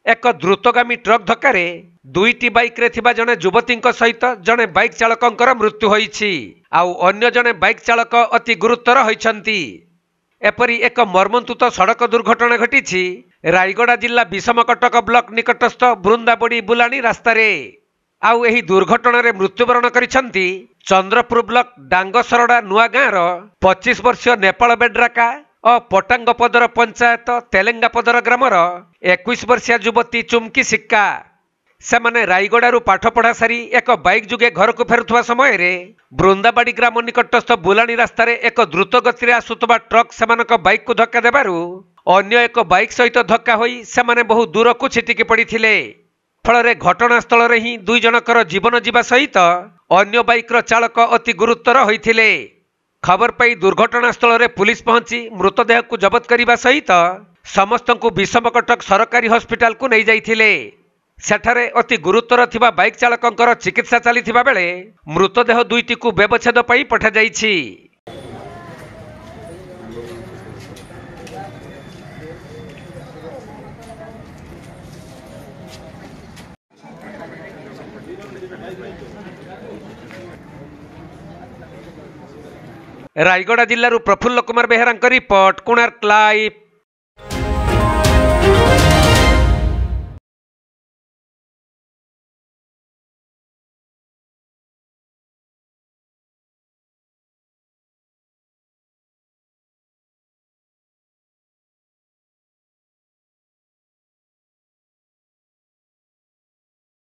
एक द्रुतगामी truck धक्कार दुईटी bike रे थिबा जने युवती सहित जने बाइक चालकर मृत्यु होईछि आउ अन्य जने बाइक चालक अति गुरुतर होइछन्ति। एपरी एक मर्मन्तुत सड़क दुर्घटना घटी रायगड़ा जिला विषमकटक ब्लॉक निकटस्थ बृंदाबड़ी बुलानी रास्तारे। आउ एही दुर्घटना रे मृत्युवरण करिसंती चंद्रपुर ब्लॉक डांगसरडा नुआ गाँर 25 वर्षीय नेपाल बेड्राका और पटांगपदर पंचायत तेलेंगापदर ग्रामर 21 वर्षीय युवती चुमकी सिक्का। सेमाने रायगड़ारू पाठ पढ़ा सारी एक बाइक जुगे घर को फेरुवा समय बृंदाबाड़ी ग्राम निकटस्थ बुलानी रास्तार एक द्रुत गति आसुवा ट्रक सेमानक बाइक को धक्का देबारू अन्य एक बाइक सहित धक्का होई सेमाने बहु दूर को छिटिकी पड़िथिले। फल घटनास्थल में ही दुई जनकर जीवन जीवा सहित अन्य बाइक चालक अति गुरुतर होइथिले। खबर पाई दुर्घटनास्थल में पुलिस पहुंची मृतदेह को जबत करने सहित समस्त को विषमकटक सरकारी हॉस्पिटल को नहीं जाइथिले। सेठारे अति गुरुतर थिबा बाइक चालकंकर चिकित्सा चलिथिबा बेले मृतदेह दुईटी को व्यवच्छेद पाई पठा जाइछि। रायगड़ा जिल्लारू प्रफुल्ल कुमार बेहेरांक रिपोर्ट, कोणार्क लाइव।